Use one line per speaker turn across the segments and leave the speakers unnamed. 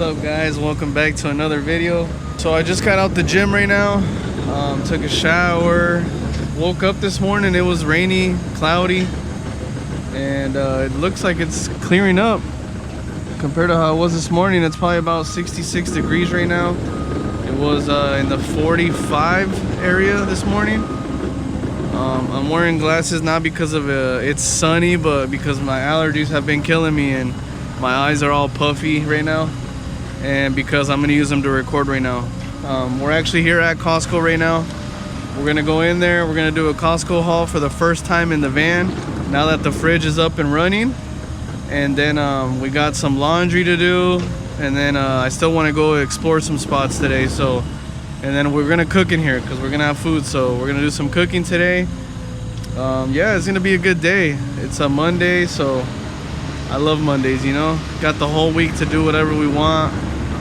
up, guys? Welcome back to another video. So I just got out the gym right now, took a shower, woke up this morning. It was rainy, cloudy, and it looks like it's clearing up compared to how it was this morning. It's probably about 66 degrees right now. It was in the 45 area this morning. I'm wearing glasses not because of it's sunny, but because my allergies have been killing me and my eyes are all puffy right now, and because I'm gonna use them to record right now. We're actually here at Costco right now. We're gonna go in there. We're gonna do a Costco haul for the first time in the van now that the fridge is up and running. And then we got some laundry to do, and then I still want to go explore some spots today. So, and then we're gonna cook in here because we're gonna have food. So we're gonna do some cooking today. Yeah, it's gonna be a good day. It's a Monday, so I love Mondays, you know. Got the whole week to do whatever we want.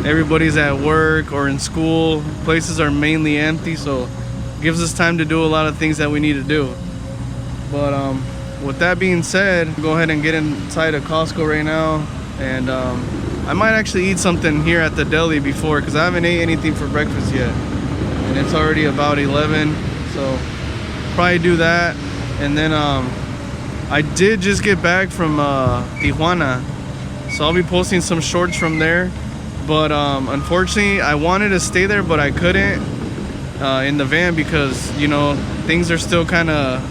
Everybody's at work or in school. Places are mainly empty, so it gives us time to do a lot of things that we need to do. But with that being said, go ahead and get inside of Costco right now, and I might actually eat something here at the deli before, because I haven't ate anything for breakfast yet, and it's already about 11, so probably do that. And then I did just get back from Tijuana, so I'll be posting some shorts from there. But unfortunately, I wanted to stay there, but I couldn't in the van because, you know, things are still kind of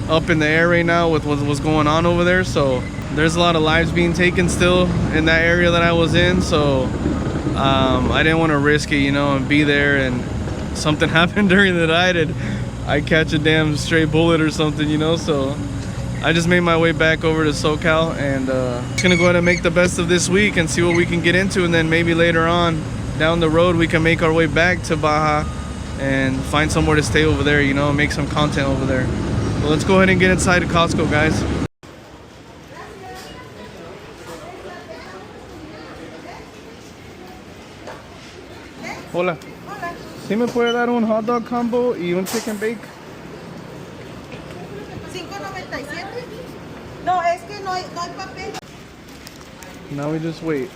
up in the air right now with what's going on over there. So there's a lot of lives being taken still in that area that I was in. So I didn't want to risk it, you know, and be there and something happened during the night and I catch a damn stray bullet or something, you know. So I just made my way back over to SoCal, and just gonna go ahead and make the best of this week and see what we can get into, and then maybe later on down the road we can make our way back to Baja and find somewhere to stay over there, you know, and make some content over there. So let's go ahead and get inside of Costco, guys. Hola.
Hola.
¿Sí me puede dar un hot dog combo y un chicken bake?
5.97. No, es que no hay papel.
Now we just wait.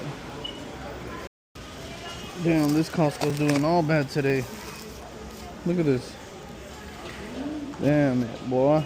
Damn, this Costco's doing all bad today. Look at this. Damn it, boy.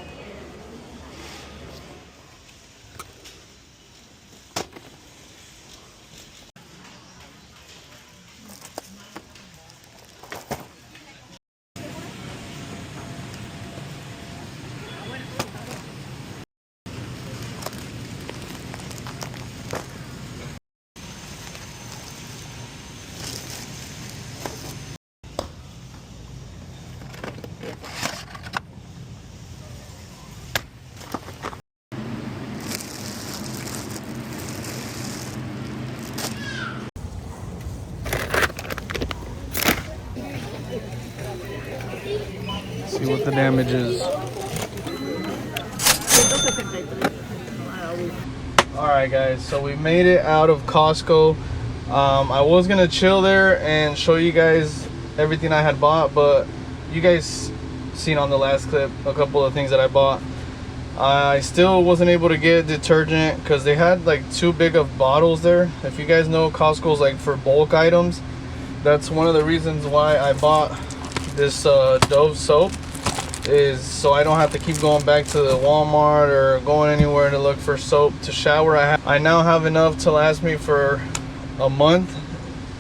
See what the damage is. Alright guys, so we made it out of Costco. I was gonna chill there and show you guys everything I had bought, but you guys seen on the last clip a couple of things that I bought. I still wasn't able to get detergent because they had like too big of bottles there. If you guys know, Costco's like for bulk items. That's one of the reasons why I bought this Dove soap, is so I don't have to keep going back to the Walmart or going anywhere to look for soap to shower. I now have enough to last me for a month,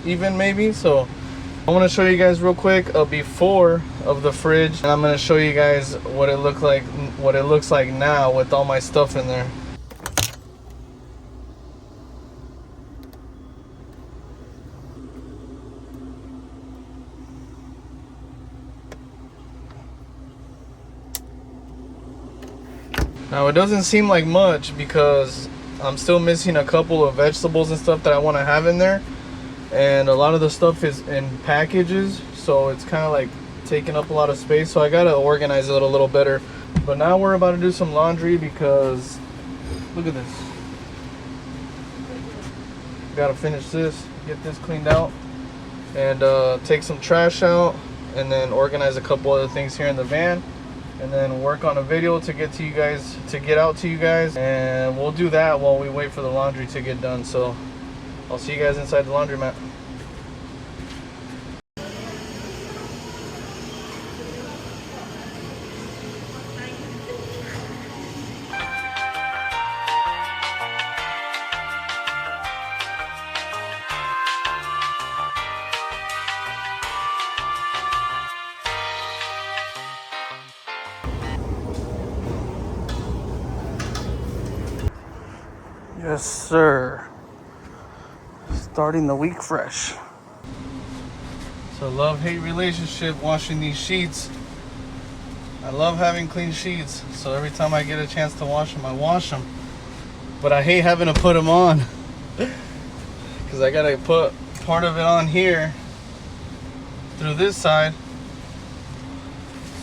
even maybe. So I want to show you guys real quick a before of the fridge, and I'm going to show you guys what it looks like now with all my stuff in there. Now it doesn't seem like much because I'm still missing a couple of vegetables and stuff that I want to have in there, and a lot of the stuff is in packages, so it's kind of like taking up a lot of space. So I gotta organize it a little better. But now we're about to do some laundry because look at this. Gotta finish this, get this cleaned out, and take some trash out, and then organize a couple other things here in the van. and then work on a video to get out to you guys, and we'll do that while we wait for the laundry to get done. So I'll see you guys inside the laundromat. Yes, sir. Starting the week fresh. So love-hate relationship washing these sheets. I love having clean sheets, so every time I get a chance to wash them, I wash them. But I hate having to put them on because I gotta put part of it on here through this side.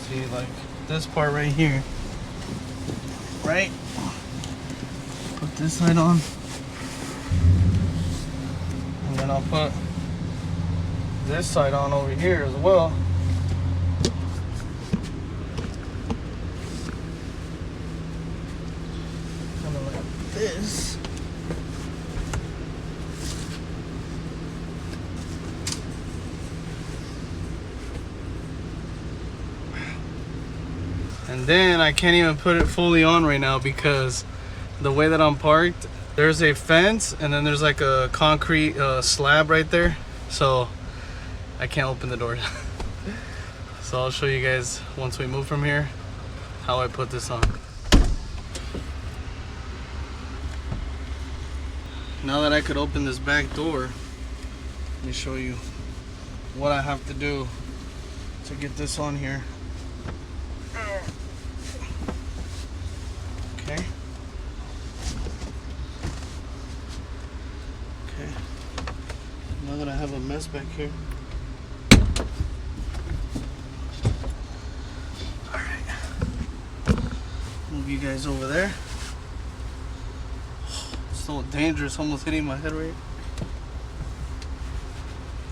See, like this part right here, right? Put this side on, and then I'll put this side on over here as well. Kind of like this. And then I can't even put it fully on right now because the way that I'm parked, there's a fence and then there's like a concrete slab right there. So I can't open the door. So I'll show you guys once we move from here how I put this on. Now that I could open this back door, let me show you what I have to do to get this on here. Okay. Okay. Now that I have a mess back here. Alright. Move you guys over there. It's so dangerous, almost hitting my head right.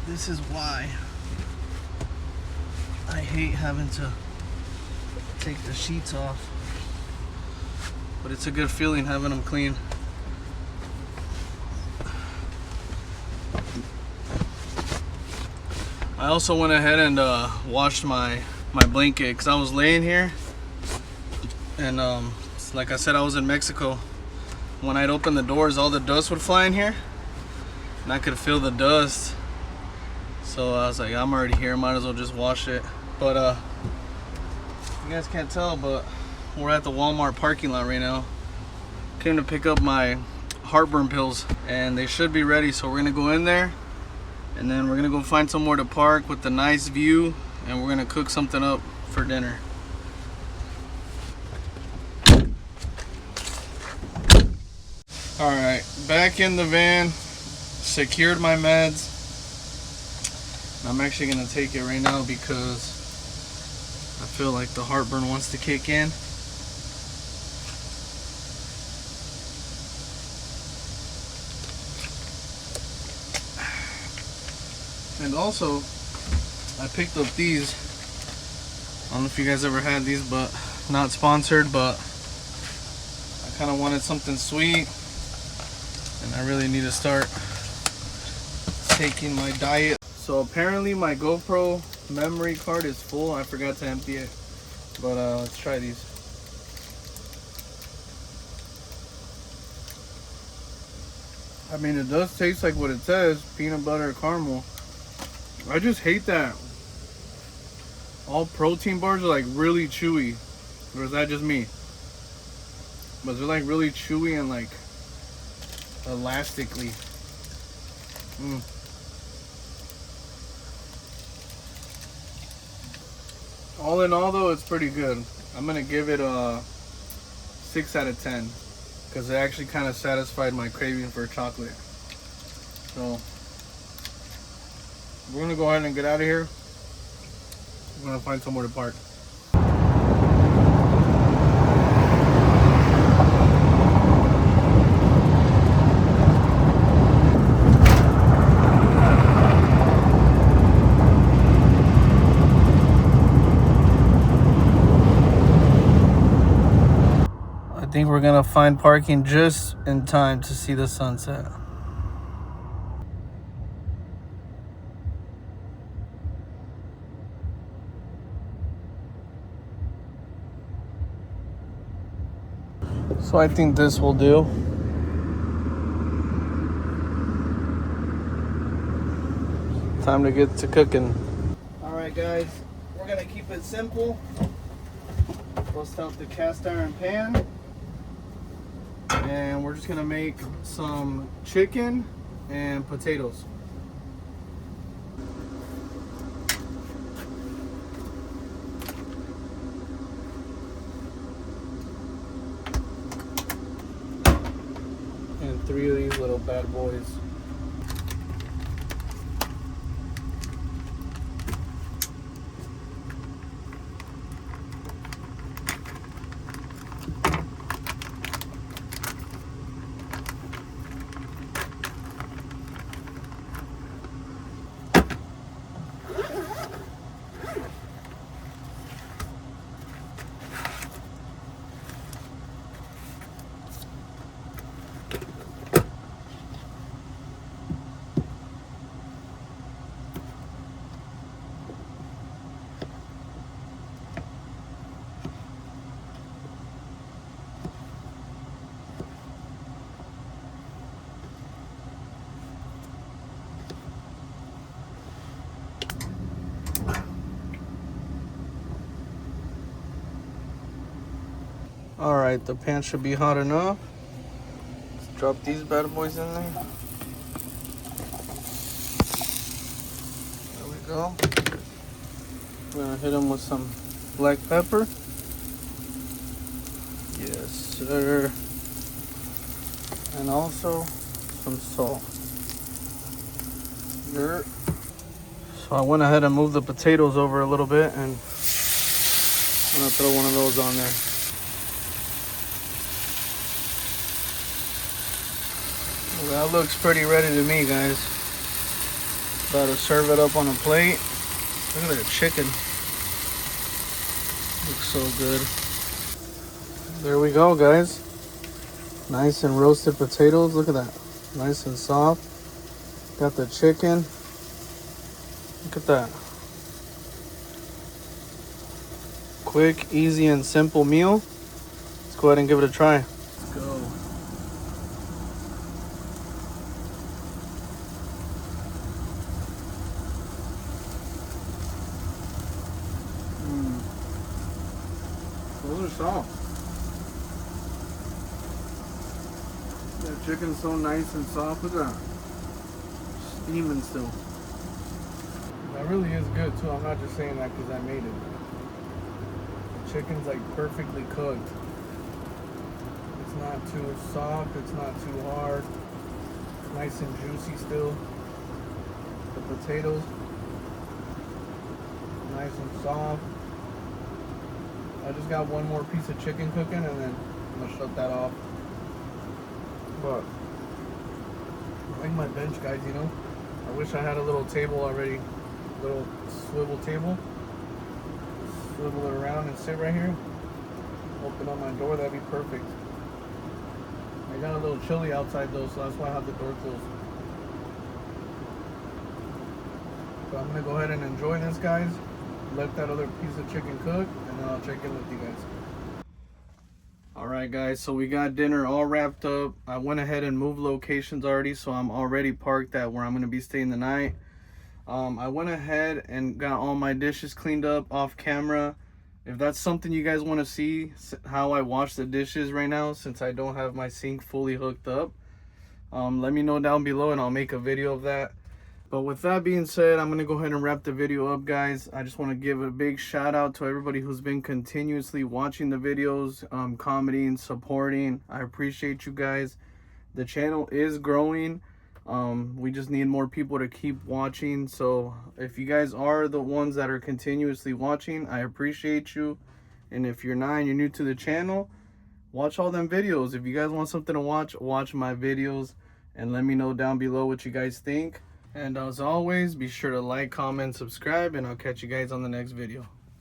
This is why I hate having to take the sheets off. But it's a good feeling having them clean. I also went ahead and washed my blanket because I was laying here and like I said, I was in Mexico. When I'd open the doors, all the dust would fly in here and I could feel the dust. So I was like, I'm already here, might as well just wash it. But you guys can't tell, but we're at the Walmart parking lot right now. Came to pick up my heartburn pills and they should be ready, so we're gonna go in there and then we're gonna go find somewhere to park with a nice view and we're gonna cook something up for dinner. Alright, back in the van, secured my meds. I'm actually gonna take it right now because I feel like the heartburn wants to kick in. And also, I picked up these. I don't know if you guys ever had these, but not sponsored, but I kind of wanted something sweet. And I really need to start taking my diet. So apparently my GoPro memory card is full. I forgot to empty it. But let's try these. I mean, it does taste like what it says, peanut butter caramel. I just hate that all protein bars are like really chewy. Or is that just me? But they're like really chewy and like elastically. All in all though, it's pretty good. I'm gonna give it a 6 out of 10 because it actually kind of satisfied my craving for chocolate. So we're gonna go ahead and get out of here. We're gonna find somewhere to park. I think we're gonna find parking just in time to see the sunset. So I think this will do. Time to get to cooking. All right, guys, we're gonna keep it simple. Bust out the cast iron pan. and we're just gonna make some chicken and potatoes. And 3 of these little bad boys. All right, the pan should be hot enough. Let's drop these bad boys in there. There we go. We're gonna hit them with some black pepper. Yes, sir. And also some salt. Dirt. So I went ahead and moved the potatoes over a little bit, and I'm gonna throw one of those on there. Well, that looks pretty ready to me, guys. About to serve it up on a plate. Look at that chicken. Looks so good. There we go, guys. Nice and roasted potatoes. Look at that. Nice and soft. Got the chicken. Look at that. Quick, easy, and simple meal. Let's go ahead and give it a try. Let's go. Those are soft. That chicken's so nice and soft. Look at that. Steaming still. That really is good too. I'm not just saying that because I made it. The chicken's like perfectly cooked. It's not too soft. It's not too hard. It's nice and juicy still. The potatoes, nice and soft. I just got one more piece of chicken cooking, and then I'm gonna shut that off. But I like my bench, guys, you know. I wish I had a little table already, little swivel table. Swivel it around and sit right here. Open up my door, that'd be perfect. I got a little chilly outside though, so that's why I have the door closed. But I'm gonna go ahead and enjoy this, guys. Let that other piece of chicken cook, and then I'll check in with you guys. Alright guys, so we got dinner all wrapped up. I went ahead and moved locations already, so I'm already parked at where I'm going to be staying the night. I went ahead and got all my dishes cleaned up off camera. If that's something you guys want to see, how I wash the dishes right now, since I don't have my sink fully hooked up, let me know down below and I'll make a video of that. But with that being said, I'm going to go ahead and wrap the video up, guys. I just want to give a big shout out to everybody who's been continuously watching the videos, commenting, supporting. I appreciate you guys. The channel is growing. We just need more people to keep watching. So if you guys are the ones that are continuously watching, I appreciate you. And if you're not and you're new to the channel, watch all them videos. If you guys want something to watch my videos, and let me know down below what you guys think. And as always, be sure to like, comment, subscribe, and I'll catch you guys on the next video.